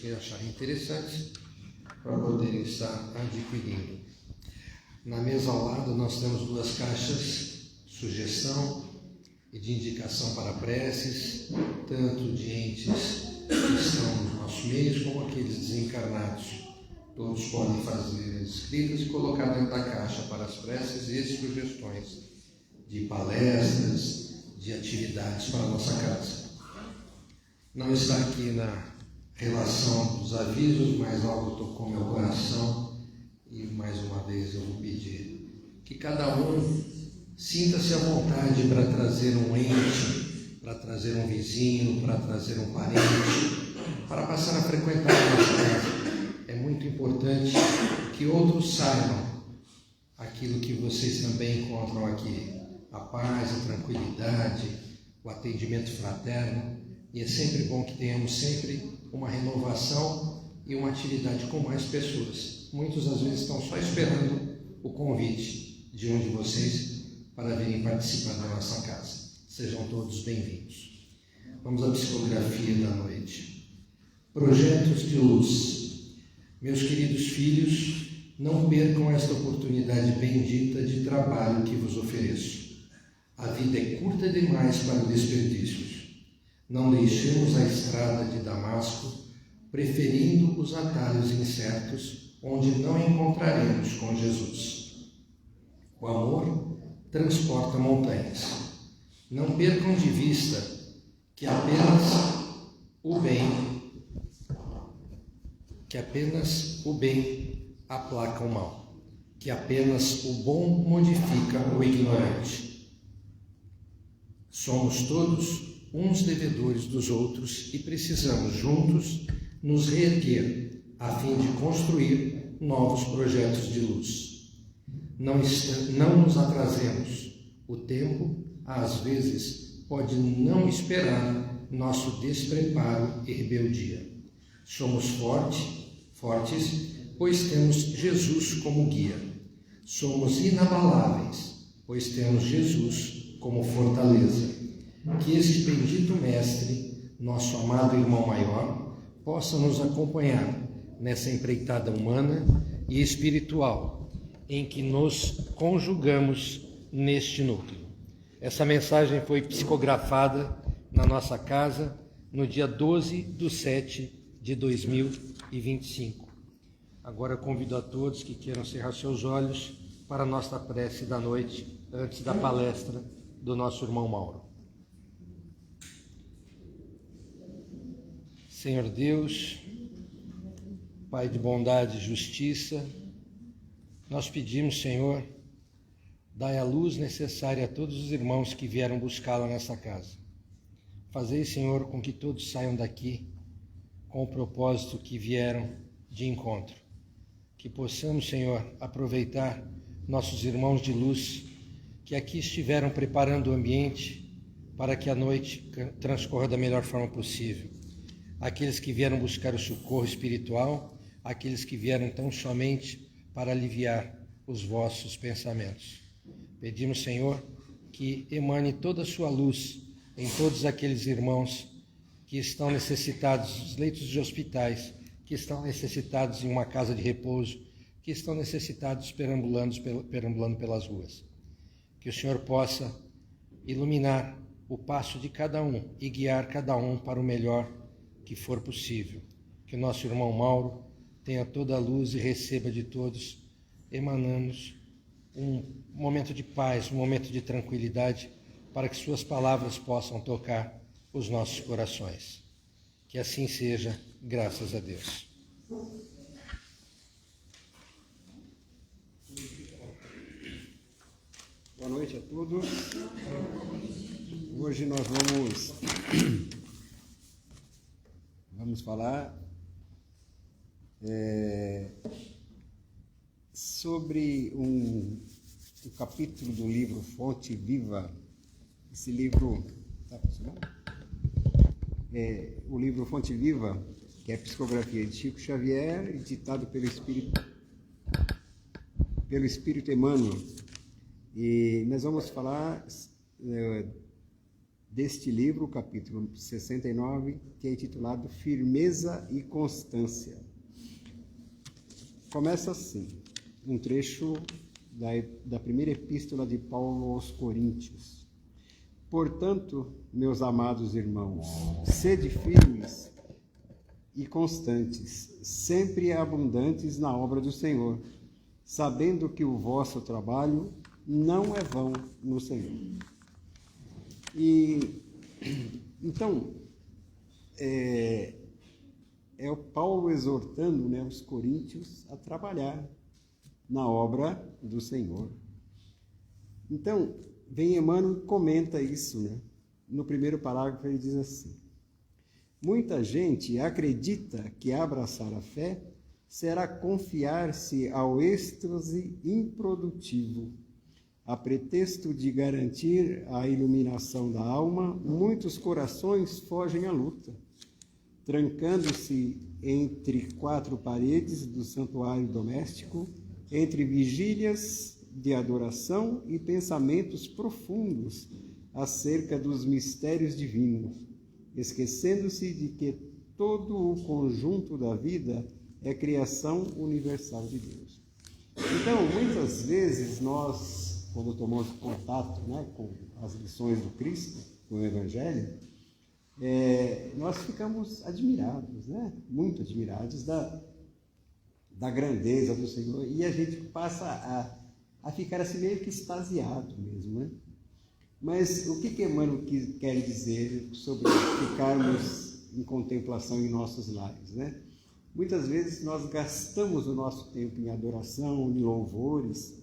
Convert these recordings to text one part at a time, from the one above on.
que acharem interessantes para poderem estar adquirindo. Na mesa ao lado nós temos 2 caixas, sugestão e de indicação para preces, tanto de entes que estão nos nossos meios como aqueles desencarnados. Todos podem fazer as escritas e colocar dentro da caixa para as preces e sugestões de palestras, de atividades para a nossa casa. Não está aqui na relação dos avisos, mas algo tocou meu coração e mais uma vez eu vou pedir que cada um sinta-se à vontade para trazer um ente, para trazer um vizinho, para trazer um parente, para passar a frequentar a nossa casa. É muito importante que outros saibam aquilo que vocês também encontram aqui. A paz, a tranquilidade, o atendimento fraterno. E é sempre bom que tenhamos sempre uma renovação e uma atividade com mais pessoas. Muitos às vezes estão só esperando o convite de um de vocês para virem participar da nossa casa. Sejam todos bem-vindos. Vamos à psicografia da noite. Projetos de luz. Meus queridos filhos, não percam esta oportunidade bendita de trabalho que vos ofereço. A vida é curta demais para desperdícios. Não deixemos a estrada de Damasco, preferindo os atalhos incertos, onde não encontraremos com Jesus. O amor transporta montanhas. Não percam de vista que apenas o bem aplaca o mal, que apenas o bom modifica o ignorante. Somos todos uns devedores dos outros e precisamos juntos nos reerguer a fim de construir novos projetos de luz. Não nos atrasemos. O tempo, às vezes, pode não esperar nosso despreparo e rebeldia. Somos fortes, pois temos Jesus como guia. Somos inabaláveis, pois temos Jesus como fortaleza. Que este bendito Mestre, nosso amado irmão maior, possa nos acompanhar nessa empreitada humana e espiritual em que nos conjugamos neste núcleo. Essa mensagem foi psicografada na nossa casa no dia 12/7/2025. Agora convido a todos que queiram cerrar seus olhos para a nossa prece da noite, antes da palestra do nosso irmão Mauro. Senhor Deus, Pai de bondade e justiça, nós pedimos, Senhor, dai a luz necessária a todos os irmãos que vieram buscá-la nessa casa. Fazei, Senhor, com que todos saiam daqui com o propósito que vieram de encontro. Que possamos, Senhor, aproveitar nossos irmãos de luz que aqui estiveram preparando o ambiente para que a noite transcorra da melhor forma possível. Aqueles que vieram buscar o socorro espiritual, aqueles que vieram tão somente para aliviar os vossos pensamentos. Pedimos, Senhor, que emane toda a sua luz em todos aqueles irmãos que estão necessitados dos leitos de hospitais, que estão necessitados em uma casa de repouso, que estão necessitados perambulando pelas ruas. Que o Senhor possa iluminar o passo de cada um e guiar cada um para o melhor que for possível. Que o nosso irmão Mauro tenha toda a luz e receba de todos, emanando-nos um momento de paz, um momento de tranquilidade, para que suas palavras possam tocar os nossos corações. Que assim seja, graças a Deus. Boa noite a todos. Hoje nós vamos falar sobre um capítulo do livro Fonte Viva. Esse livro, o livro Fonte Viva, que é a psicografia de Chico Xavier, editado pelo Espírito Emmanuel. E nós vamos falar deste livro, o capítulo 69, que é intitulado Firmeza e Constância. Começa assim, um trecho da primeira epístola de Paulo aos Coríntios. Portanto, meus amados irmãos, sede firmes e constantes, sempre abundantes na obra do Senhor, sabendo que o vosso trabalho não é vão no Senhor. E então é o Paulo exortando, né, os coríntios a trabalhar na obra do Senhor. Então vem Emmanuel e comenta isso, né? No primeiro parágrafo ele diz assim: muita gente acredita que abraçar a fé será confiar-se ao êxtase improdutivo. A pretexto de garantir a iluminação da alma, muitos corações fogem à luta, trancando-se entre quatro paredes do santuário doméstico, entre vigílias de adoração e pensamentos profundos acerca dos mistérios divinos, esquecendo-se de que todo o conjunto da vida é criação universal de Deus. Então, muitas vezes nós, quando tomamos contato, né, com as lições do Cristo, com o Evangelho, nós ficamos admirados, né, muito admirados da grandeza do Senhor, e a gente passa a ficar assim meio que extasiado mesmo, né? Mas o que Emmanuel quer dizer sobre ficarmos em contemplação em nossos lares, né? Muitas vezes nós gastamos o nosso tempo em adoração, em louvores,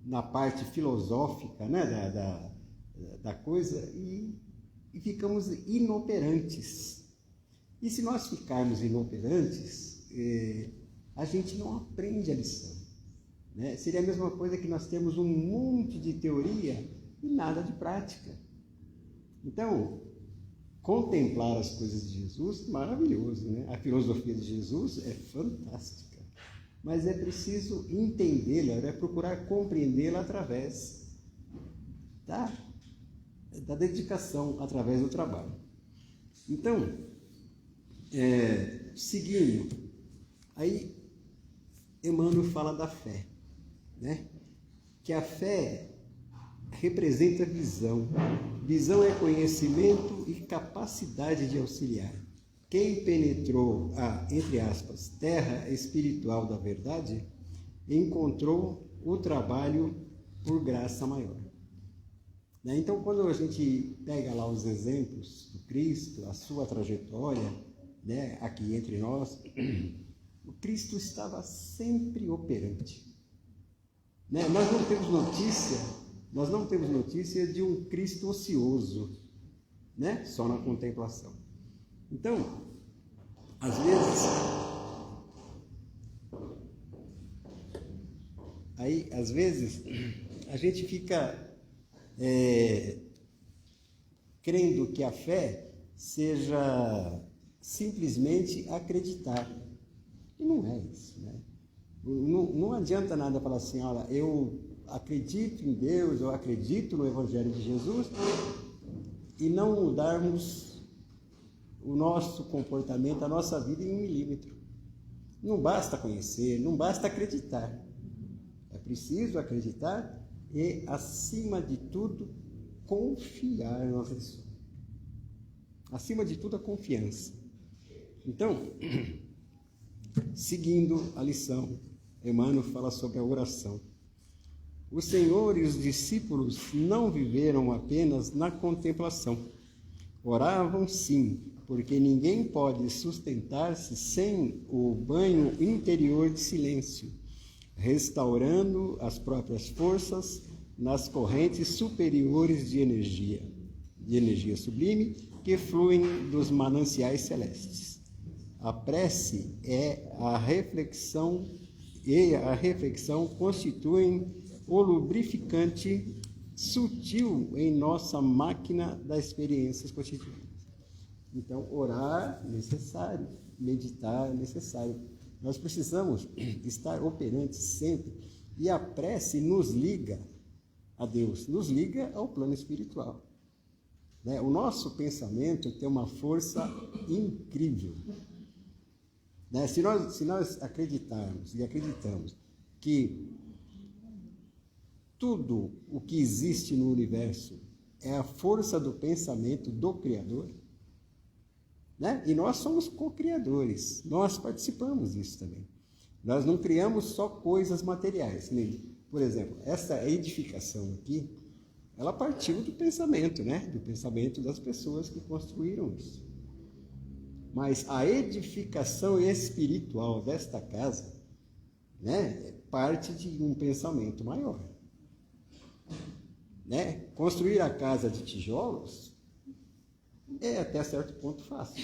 na parte filosófica, né, da coisa, e ficamos inoperantes. E se nós ficarmos inoperantes, a gente não aprende a lição, né? Seria a mesma coisa que nós temos um monte de teoria e nada de prática. Então, contemplar as coisas de Jesus é maravilhoso, né? A filosofia de Jesus é fantástica, mas é preciso entendê-la, é procurar compreendê-la através da dedicação, através do trabalho. Então, seguindo, aí Emmanuel fala da fé, né? Que a fé representa visão. Visão é conhecimento e capacidade de auxiliar. Quem penetrou a, entre aspas, terra espiritual da verdade, encontrou o trabalho por graça maior. Né? Então, quando a gente pega lá os exemplos do Cristo, a sua trajetória, né, aqui entre nós, o Cristo estava sempre operante. Né? Nós não temos notícia de um Cristo ocioso, né? Só na contemplação. Então, às vezes, a gente fica crendo que a fé seja simplesmente acreditar. E não é isso, né? Não adianta nada falar assim, olha, eu acredito em Deus, eu acredito no Evangelho de Jesus, e não mudarmos o nosso comportamento, a nossa vida em 1 milímetro. Não basta conhecer, não basta acreditar. É preciso acreditar e, acima de tudo, confiar na pessoa. Acima de tudo, a confiança. Então, seguindo a lição, Emmanuel fala sobre a oração. O Senhor e os discípulos não viveram apenas na contemplação. Oravam sim, porque ninguém pode sustentar-se sem o banho interior de silêncio, restaurando as próprias forças nas correntes superiores de energia sublime que fluem dos mananciais celestes. A prece a reflexão constituem o lubrificante sutil em nossa máquina das experiências cotidianas. Então, orar necessário, meditar necessário. Nós precisamos estar operantes sempre, e a prece nos liga a Deus, nos liga ao plano espiritual. Né? O nosso pensamento tem uma força incrível. Né? Se nós acreditarmos e acreditamos que tudo o que existe no universo é a força do pensamento do Criador, né? E nós somos co-criadores, nós participamos disso também. Nós não criamos só coisas materiais. Por exemplo, essa edificação aqui, ela partiu do pensamento, né? Do pensamento das pessoas que construíram isso. Mas a edificação espiritual desta casa, né, parte de um pensamento maior. Né? Construir a casa de tijolos é até certo ponto fácil,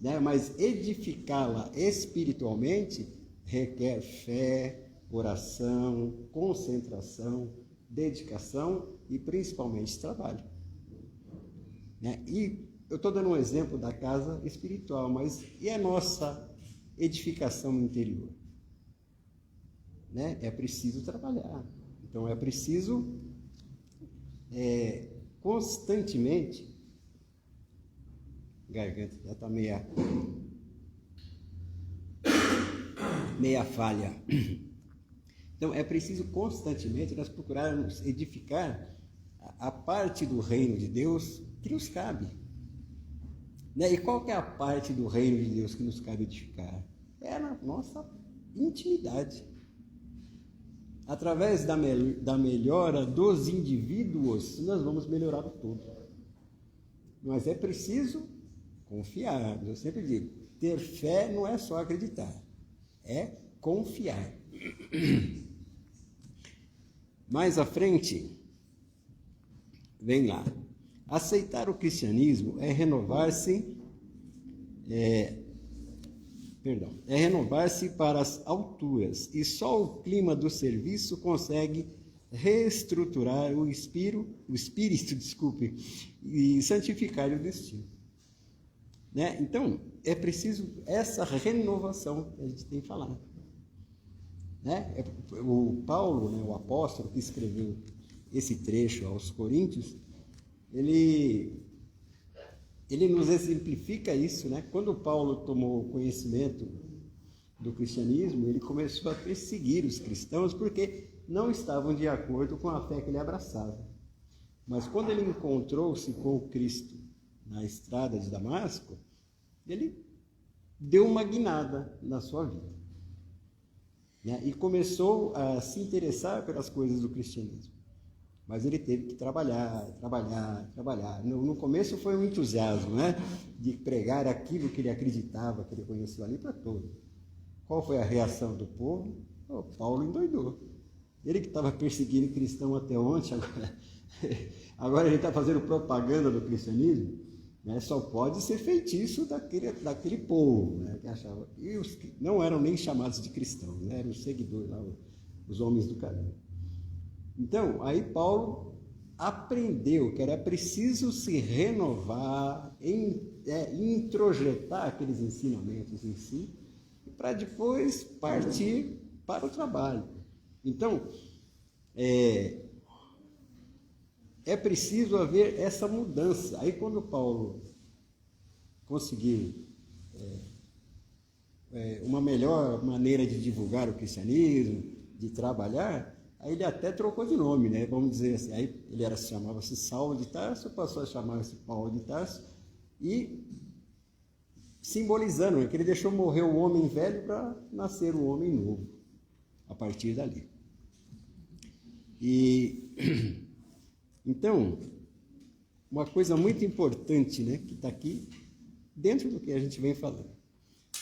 né? Mas edificá-la espiritualmente requer fé, oração, concentração, dedicação e principalmente trabalho, né? E eu estou dando um exemplo da casa espiritual, mas e a nossa edificação interior? Né? É preciso trabalhar, então é preciso constantemente, garganta já está meia falha. Então é preciso constantemente nós procurarmos edificar a parte do reino de Deus que nos cabe. Né? E qual que é a parte do reino de Deus que nos cabe edificar? É na nossa intimidade. Através da melhora dos indivíduos, nós vamos melhorar o todo. Mas é preciso confiar. Eu sempre digo, ter fé não é só acreditar, é confiar. Mais à frente, vem lá. Aceitar o cristianismo é renovar-se para as alturas, e só o clima do serviço consegue reestruturar o espírito, e santificar o destino. Né? Então, é preciso essa renovação que a gente tem falado. Né? O Paulo, né, o apóstolo que escreveu esse trecho aos Coríntios, ele nos exemplifica isso, né? Quando Paulo tomou conhecimento do cristianismo, ele começou a perseguir os cristãos porque não estavam de acordo com a fé que ele abraçava. Mas quando ele encontrou-se com o Cristo na estrada de Damasco, ele deu uma guinada na sua vida, né? E começou a se interessar pelas coisas do cristianismo. Mas ele teve que trabalhar. No começo foi um entusiasmo, né? De pregar aquilo que ele acreditava, que ele conheceu ali para todo. Qual foi a reação do povo? Paulo endoidou. Ele que estava perseguindo cristão até ontem, agora ele está fazendo propaganda do cristianismo, né? Só pode ser feitiço daquele povo, né? Que achava. E os não eram nem chamados de cristãos, né? Eram os seguidores lá, os homens do caminho. Então, aí Paulo aprendeu que era preciso se renovar, introjetar aqueles ensinamentos em si, para depois partir para o trabalho. Então, é preciso haver essa mudança. Aí quando Paulo conseguiu uma melhor maneira de divulgar o cristianismo, de trabalhar, aí ele até trocou de nome, né? Vamos dizer assim, aí ele chamava-se Saulo de Tarso, passou a chamar-se Paulo de Tarso, e simbolizando, né, que ele deixou morrer o homem velho para nascer o homem novo, a partir dali. E então, uma coisa muito importante, né, que está aqui dentro do que a gente vem falando.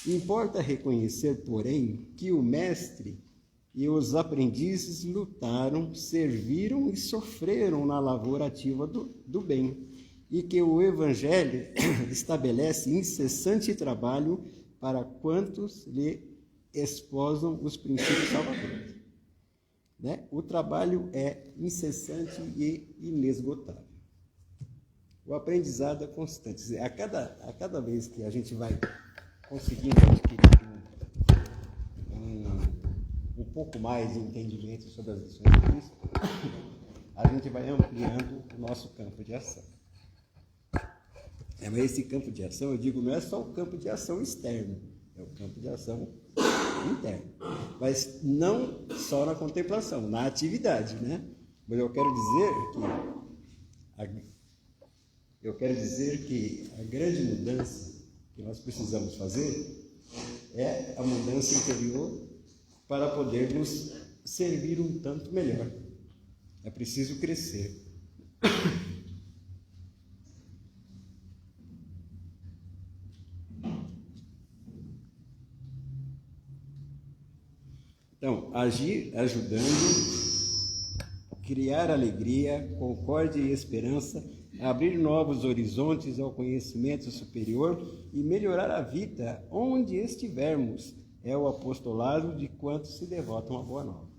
Importa reconhecer, porém, que o mestre e os aprendizes lutaram, serviram e sofreram na lavoura ativa do bem, e que o Evangelho estabelece incessante trabalho para quantos lhe esposam os princípios salvadores. Né? O trabalho é incessante e inesgotável. O aprendizado é constante. A cada vez que a gente vai conseguindo adquirir um pouco mais de entendimento sobre as lições de Cristo, a gente vai ampliando o nosso campo de ação. Mas esse campo de ação, eu digo, não é só o campo de ação externo, é o campo de ação interno. Mas não só na contemplação, na atividade, né? Mas eu quero dizer que a grande mudança que nós precisamos fazer é a mudança interior para podermos servir um tanto melhor. É preciso crescer. Então, agir ajudando, criar alegria, concórdia e esperança, abrir novos horizontes ao conhecimento superior e melhorar a vida onde estivermos, é o apostolado de quantos se devotam à Boa Nova.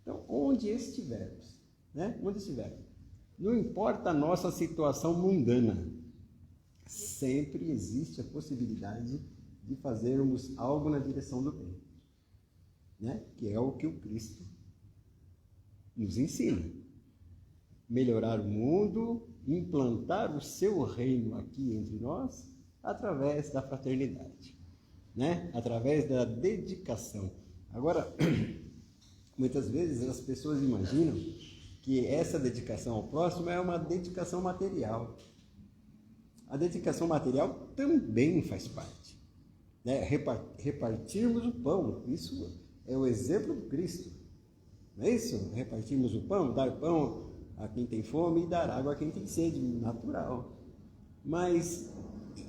Então, onde estivermos, né? Onde estivermos. Não importa a nossa situação mundana, sempre existe a possibilidade de fazermos algo na direção do bem, né? Que é o que o Cristo nos ensina. Melhorar o mundo, implantar o seu reino aqui entre nós, através da fraternidade, né? Através da dedicação. Agora, muitas vezes as pessoas imaginam que essa dedicação ao próximo é uma dedicação material. A dedicação material também faz parte, né? Repartirmos o pão, isso é o exemplo do Cristo, não é isso? Repartirmos o pão, dar pão a quem tem fome e dar água a quem tem sede, natural. Mas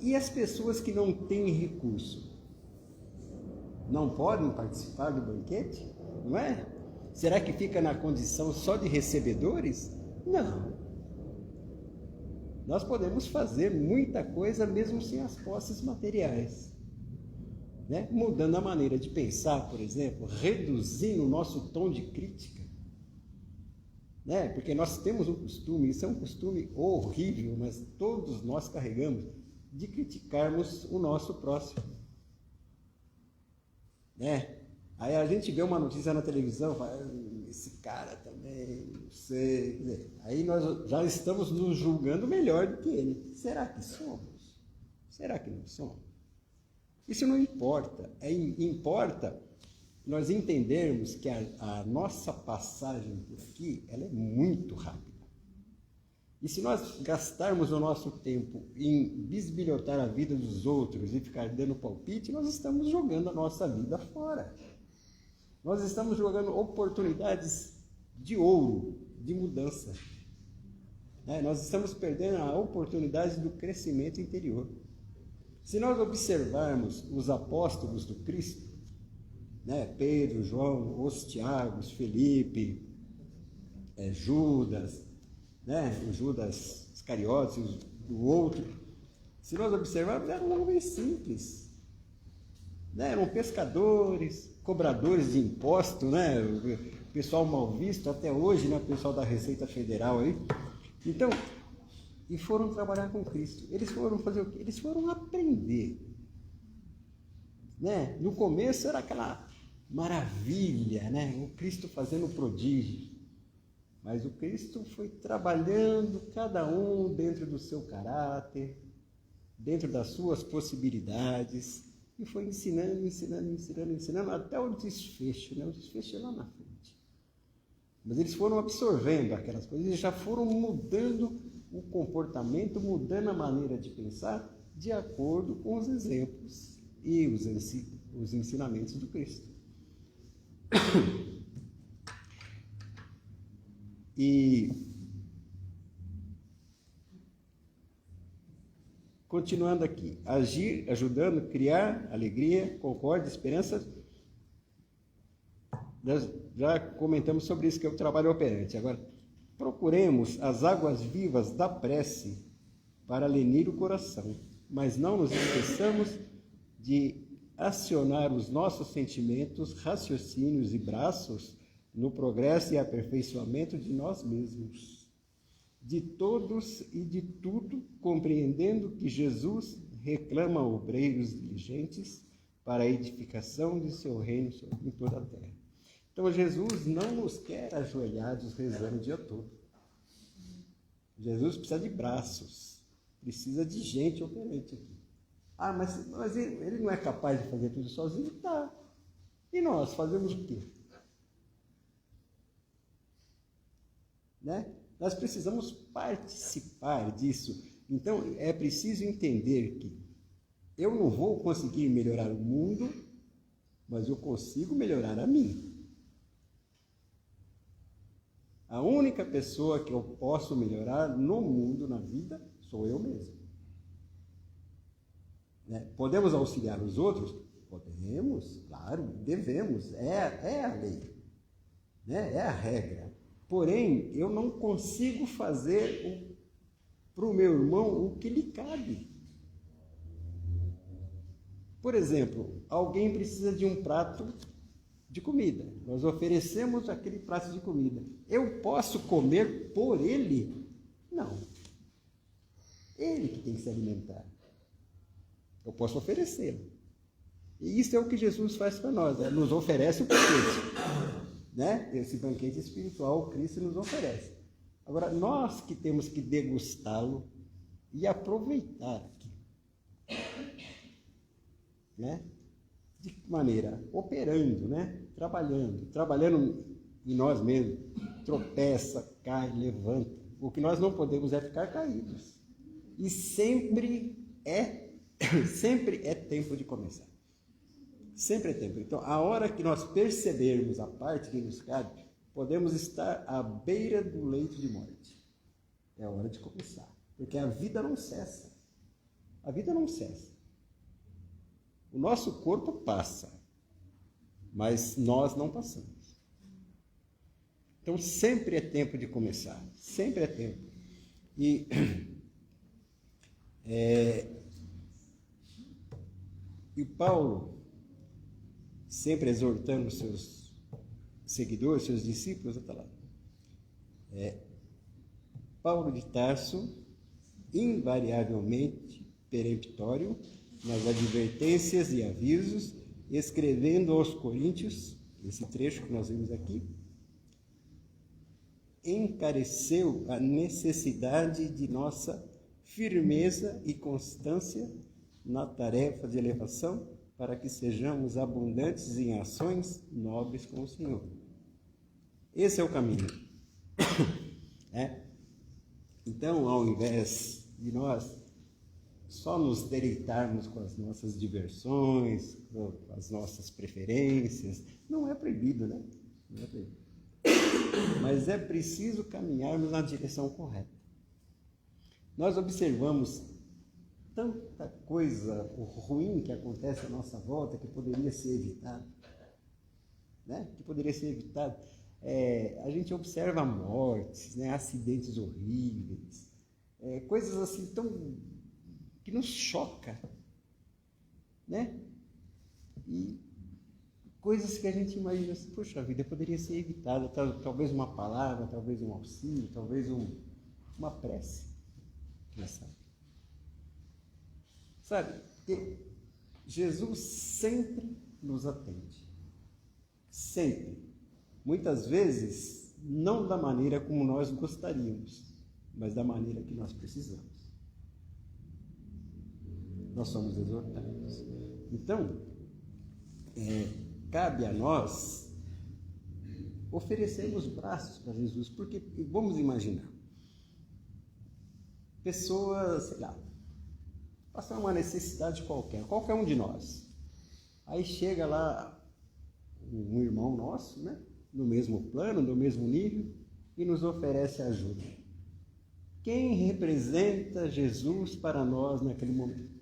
e as pessoas que não têm recurso? Não podem participar do banquete? Não é? Será que fica na condição só de recebedores? Não. Nós podemos fazer muita coisa mesmo sem as posses materiais, né? Mudando a maneira de pensar, por exemplo, reduzindo o nosso tom de crítica, né? Porque nós temos um costume, isso é um costume horrível, mas todos nós carregamos, de criticarmos o nosso próximo, né? Aí a gente vê uma notícia na televisão, fala, esse cara também, não sei, quer dizer, aí nós já estamos nos julgando melhor do que ele. Será que somos? Será que não somos? Isso não importa, importa nós entendermos que a nossa passagem por aqui, ela é muito rápida. E se nós gastarmos o nosso tempo em bisbilhotar a vida dos outros e ficar dando palpite, nós estamos jogando a nossa vida fora. Nós estamos jogando oportunidades de ouro, de mudança. Nós estamos perdendo a oportunidade do crescimento interior. Se nós observarmos os apóstolos do Cristo, né, Pedro, João, os Tiagos, Felipe, Judas, né, o Judas Iscariotes, o outro, se nós observarmos, eram homens simples, né, eram pescadores, cobradores de imposto, né, o pessoal mal visto até hoje, né, o pessoal da Receita Federal aí. Então, e foram trabalhar com Cristo. Eles foram fazer o quê? Eles foram aprender, né? No começo era aquela maravilha, né? O Cristo fazendo prodígio. Mas o Cristo foi trabalhando cada um dentro do seu caráter, dentro das suas possibilidades, e foi ensinando até o desfecho, né? O desfecho é lá na frente. Mas eles foram absorvendo aquelas coisas e já foram mudando o comportamento, mudando a maneira de pensar de acordo com os exemplos e os ensinamentos do Cristo. E continuando aqui, agir, ajudando, criar alegria, concórdia, esperança. Nós já comentamos sobre isso, que é o trabalho operante. Agora, procuremos as águas vivas da prece para lenir o coração, mas não nos esqueçamos de acionar os nossos sentimentos, raciocínios e braços no progresso e aperfeiçoamento de nós mesmos, de todos e de tudo, compreendendo que Jesus reclama obreiros diligentes para a edificação de seu reino em toda a terra. Então Jesus não nos quer ajoelhados rezando o dia todo. Jesus precisa de braços, precisa de gente operante aqui. Ah, mas ele não é capaz de fazer tudo sozinho? Tá. E nós fazemos o quê? Né? Nós precisamos participar disso. Então, é preciso entender que eu não vou conseguir melhorar o mundo, mas eu consigo melhorar a mim. A única pessoa que eu posso melhorar no mundo, na vida, sou eu mesmo. Né? Podemos auxiliar os outros? Podemos, claro, devemos, é a lei, né? É a regra. Porém, eu não consigo fazer para o meu irmão o que lhe cabe. Por exemplo, alguém precisa de um prato de comida. Nós oferecemos aquele prato de comida. Eu posso comer por ele? Não. Ele que tem que se alimentar. Eu posso oferecê-lo. E isso é o que Jesus faz para nós, né? Nos oferece o banquete. Né? Esse banquete espiritual, Cristo nos oferece. Agora, nós que temos que degustá-lo e aproveitar aqui. Né? De que maneira? Operando, né? Trabalhando em nós mesmos. Tropeça, cai, levanta. O que nós não podemos é ficar caídos. E sempre é tempo de começar. Sempre é tempo. Então, a hora que nós percebermos a parte que nos cabe, podemos estar à beira do leito de morte. É a hora de começar. Porque a vida não cessa. A vida não cessa. O nosso corpo passa, mas nós não passamos. Então, sempre é tempo de começar. Sempre é tempo. E Paulo, sempre exortando seus seguidores, seus discípulos, está lá. Paulo de Tarso, invariavelmente peremptório, nas advertências e avisos, escrevendo aos Coríntios, esse trecho que nós vimos aqui, encareceu a necessidade de nossa firmeza e constância na tarefa de elevação, para que sejamos abundantes em ações nobres com o Senhor. Esse é o caminho. Então, ao invés de nós só nos deleitarmos com as nossas diversões, com as nossas preferências, não é proibido, né? Não é proibido. Mas é preciso caminharmos na direção correta. Nós observamos tanta coisa ruim que acontece à nossa volta que poderia ser evitado. Né? Que poderia ser evitado. A gente observa mortes, né? Acidentes horríveis, coisas assim tão que nos choca, né? E coisas que a gente imagina assim, poxa vida, poderia ser evitada, talvez uma palavra, talvez um auxílio, talvez uma prece, quem sabe? Sabe, que Jesus sempre nos atende, sempre, muitas vezes não da maneira como nós gostaríamos, mas da maneira que nós precisamos. Nós somos exortados. Então, cabe a nós oferecermos braços para Jesus, porque vamos imaginar, pessoas, sei lá, passar uma necessidade qualquer um de nós. Aí chega lá um irmão nosso, né, no mesmo plano, no mesmo nível, e nos oferece ajuda. Quem representa Jesus para nós naquele momento?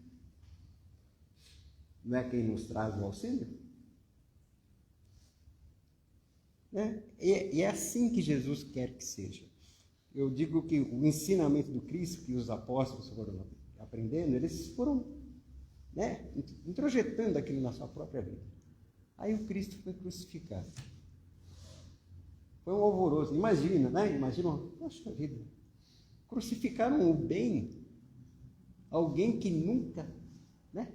Não é quem nos traz o auxílio? E é assim que Jesus quer que seja. Eu digo que o ensinamento do Cristo, que os apóstolos foram aprendendo, eles foram, né, introjetando aquilo na sua própria vida. Aí o Cristo foi crucificado. Foi um alvoroço. Imagina, né? Imagina, poxa vida, crucificaram o bem, alguém que nunca, né,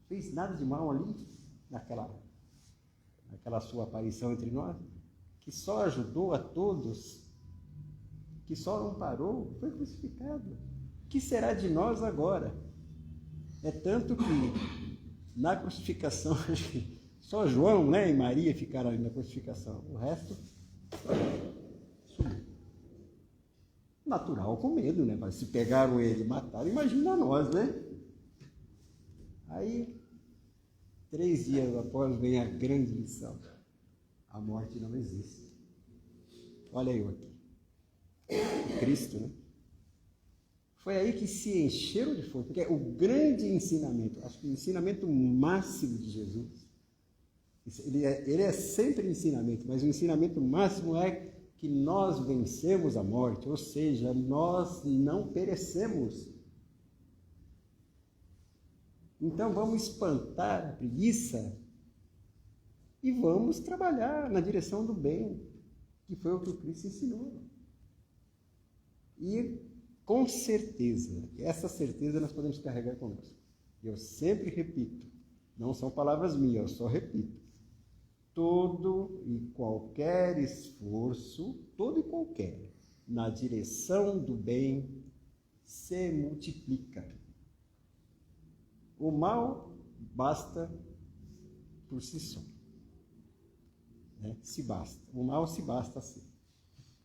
fez nada de mal ali, aquela sua aparição entre nós, que só ajudou a todos, que só não parou, foi crucificado. O que será de nós agora? É tanto que na crucificação, só João, né, e Maria ficaram ali na crucificação. O resto sumiu. Natural, com medo, né? Mas se pegaram ele e mataram, imagina nós, né? Aí, 3 dias após, vem a grande lição. A morte não existe. Olha eu aqui. O Cristo, né? Foi aí que se encheram de força, porque o grande ensinamento, acho que o ensinamento máximo de Jesus, ele é sempre ensinamento, mas o ensinamento máximo é que nós vencemos a morte, ou seja, nós não perecemos. Então vamos espantar a preguiça e vamos trabalhar na direção do bem, que foi o que o Cristo ensinou. E com certeza, essa certeza nós podemos carregar conosco. Eu sempre repito, não são palavras minhas, eu só repito. Todo e qualquer esforço, todo e qualquer, na direção do bem, se multiplica. O mal basta por si só. Né? Se basta. O mal se basta assim.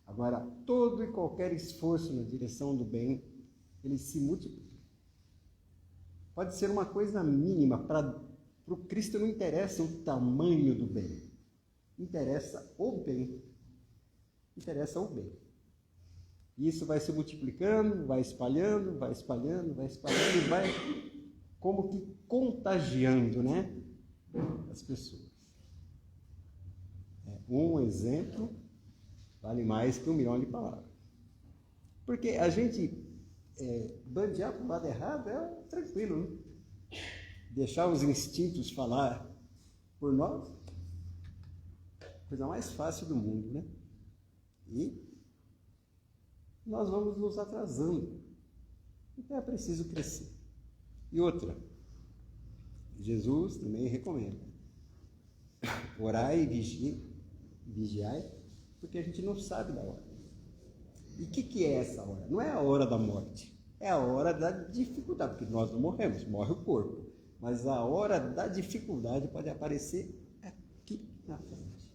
Agora, todo e qualquer esforço na direção do bem, ele se multiplica. Pode ser uma coisa mínima, para o Cristo não interessa o tamanho do bem, interessa o bem. Interessa o bem. E isso vai se multiplicando, vai espalhando, vai espalhando, vai espalhando e vai como que contagiando, né, as pessoas. Um exemplo vale mais que 1 milhão de palavras. Porque a gente bandear para o lado errado é tranquilo, né? Deixar os instintos falar por nós, coisa mais fácil do mundo, né? E nós vamos nos atrasando. Então é preciso crescer. E outra, Jesus também recomenda: orai e vigiai, porque a gente não sabe da hora. E o que é essa hora? Não é a hora da morte, é a hora da dificuldade, porque nós não morremos, morre o corpo. Mas a hora da dificuldade pode aparecer aqui na frente.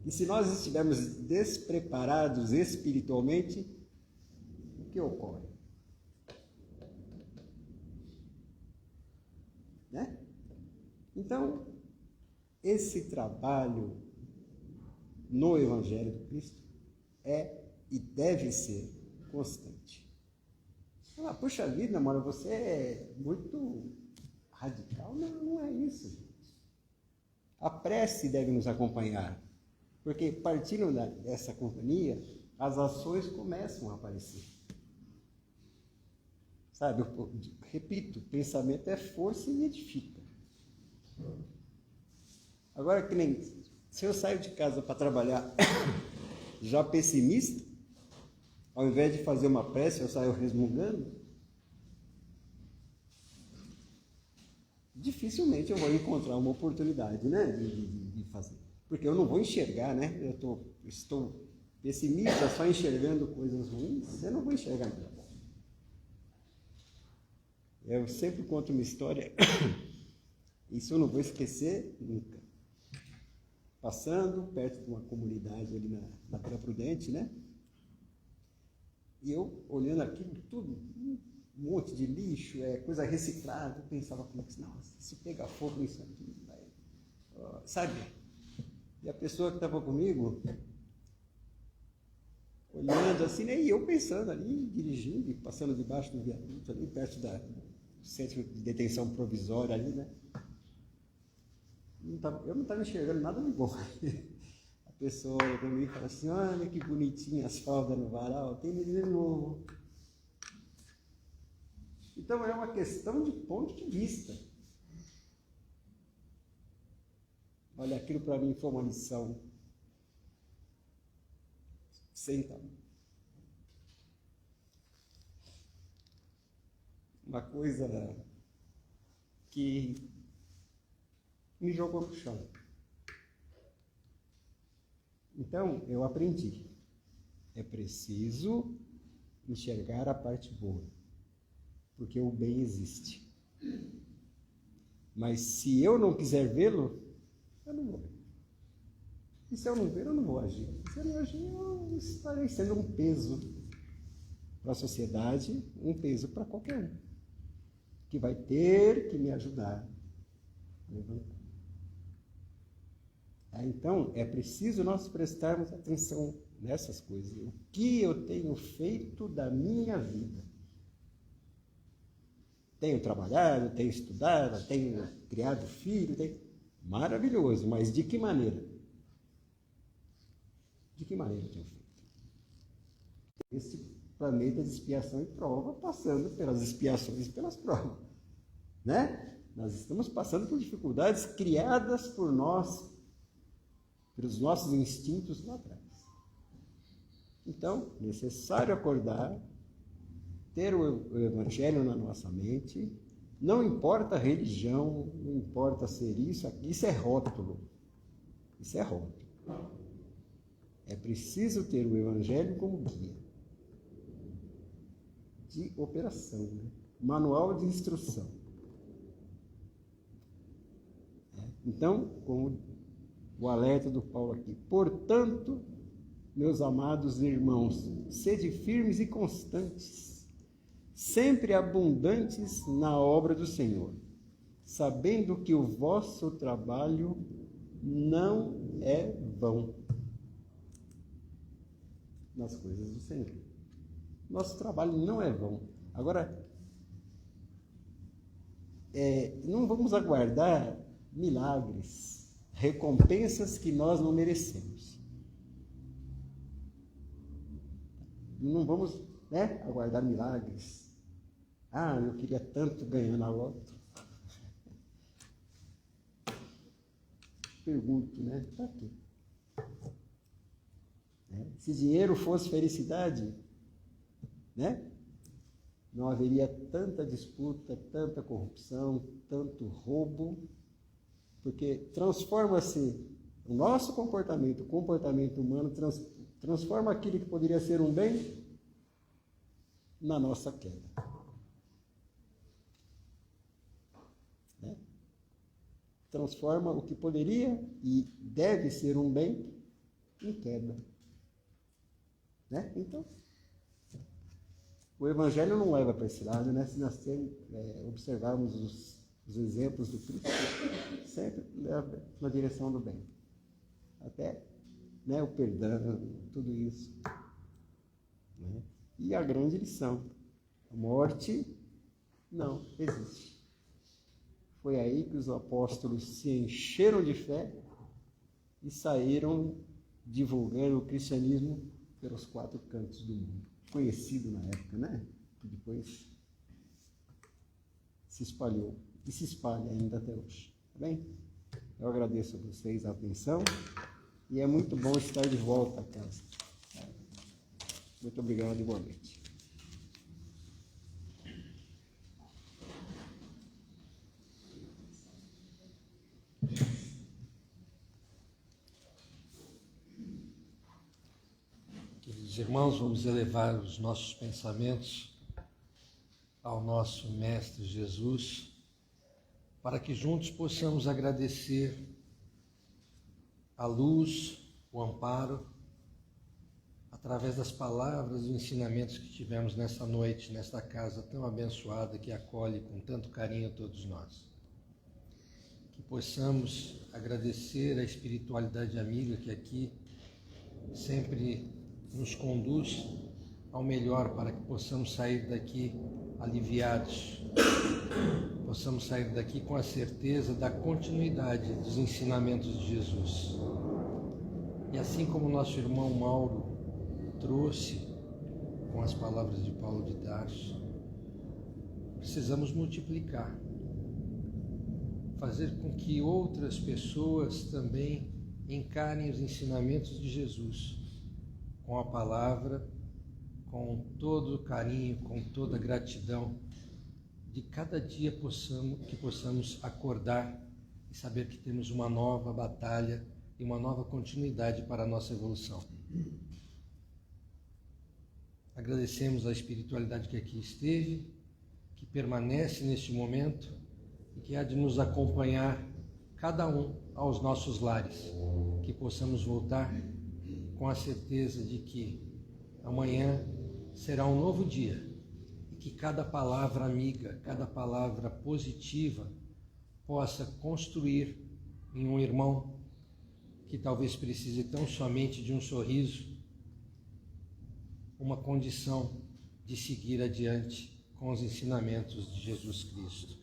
E se nós estivermos despreparados espiritualmente, o que ocorre? Né? Então, esse trabalho no Evangelho do Cristo é e deve ser constante. Puxa vida, Mora, você é muito radical. Não, não é isso, gente. A prece deve nos acompanhar, porque partindo dessa companhia, as ações começam a aparecer. Sabe, eu repito, pensamento é força e edifica. Agora, que nem se eu saio de casa para trabalhar já pessimista, ao invés de fazer uma prece, eu saio resmungando, dificilmente eu vou encontrar uma oportunidade, né, de fazer. Porque eu não vou enxergar, né? Estou pessimista, só enxergando coisas ruins, eu não vou enxergar nada. Eu sempre conto uma história, isso eu não vou esquecer nunca. Passando perto de uma comunidade ali na Vila Prudente, né? E eu, olhando aquilo tudo, um monte de lixo, coisa reciclada, eu pensava comigo assim, nossa, se pegar fogo nisso aqui, vai... sabe? E a pessoa que estava comigo, olhando assim, né? E eu pensando ali, dirigindo, passando debaixo do viaduto, ali perto do centro de detenção provisória ali, né? Eu não estava enxergando nada de bom. A pessoa olha para mim e fala assim, olha que bonitinha as fraldas no varal, tem menino novo. Então é uma questão de ponto de vista. Olha, aquilo para mim foi uma lição sem tamanho. Uma coisa que me jogou no chão. Então, eu aprendi. É preciso enxergar a parte boa, porque o bem existe. Mas se eu não quiser vê-lo, eu não vou. E se eu não ver, eu não vou agir. Se eu não agir, eu estarei sendo um peso para a sociedade, um peso para qualquer um, que vai ter que me ajudar a levantar. Então, é preciso nós prestarmos atenção nessas coisas. O que eu tenho feito da minha vida? Tenho trabalhado, tenho estudado, tenho criado filho, maravilhoso, mas de que maneira? De que maneira eu tenho feito? Esse planeta de expiação e prova, passando pelas expiações e pelas provas, né? Nós estamos passando por dificuldades criadas por nós, pelos nossos instintos lá atrás. Então, necessário acordar, ter o Evangelho na nossa mente. Não importa a religião, não importa ser isso, isso é rótulo. Isso é rótulo. É preciso ter o Evangelho como guia de operação, né? Manual de instrução. Então, como o alerta do Paulo aqui, portanto, meus amados irmãos, sede firmes e constantes, sempre abundantes na obra do Senhor, sabendo que o vosso trabalho não é vão nas coisas do Senhor. Nosso trabalho não é vão. Agora, não vamos aguardar milagres, recompensas que nós não merecemos. Não vamos, aguardar milagres. Ah, eu queria tanto ganhar na loto. Pergunto, para quê? Se dinheiro fosse felicidade, não haveria tanta disputa, tanta corrupção, tanto roubo, porque transforma-se o nosso comportamento, o comportamento humano, transforma aquilo que poderia ser um bem na nossa queda. Transforma o que poderia e deve ser um bem em queda. Então, o Evangelho não leva para esse lado, se nós observarmos os exemplos do Cristo, sempre leva na direção do bem. Até o perdão, tudo isso. E a grande lição, a morte não existe. Foi aí que os apóstolos se encheram de fé e saíram divulgando o cristianismo pelos 4 cantos do mundo. Conhecido na época, que depois se espalhou e se espalha ainda até hoje. Tá bem? Eu agradeço a vocês a atenção e é muito bom estar de volta a casa. Muito obrigado e boa noite. Queridos irmãos, vamos elevar os nossos pensamentos ao nosso Mestre Jesus, para que juntos possamos agradecer a luz, o amparo, através das palavras e ensinamentos que tivemos nessa noite, nesta casa tão abençoada que acolhe com tanto carinho todos nós. Que possamos agradecer a espiritualidade amiga que aqui sempre nos conduz ao melhor, para que possamos sair daqui aliviados, possamos sair daqui com a certeza da continuidade dos ensinamentos de Jesus. E assim como nosso irmão Mauro trouxe com as palavras de Paulo de Tarso, precisamos multiplicar, fazer com que outras pessoas também encarem os ensinamentos de Jesus com a palavra, com todo o carinho, com toda a gratidão, de cada dia que possamos acordar e saber que temos uma nova batalha e uma nova continuidade para a nossa evolução. Agradecemos a espiritualidade que aqui esteve, que permanece neste momento e que há de nos acompanhar cada um aos nossos lares, que possamos voltar com a certeza de que amanhã será um novo dia e que cada palavra amiga, cada palavra positiva possa construir em um irmão que talvez precise tão somente de um sorriso, uma condição de seguir adiante com os ensinamentos de Jesus Cristo.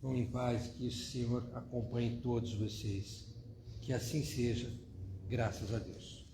Vão em paz, que o Senhor acompanhe todos vocês. Que assim seja, graças a Deus.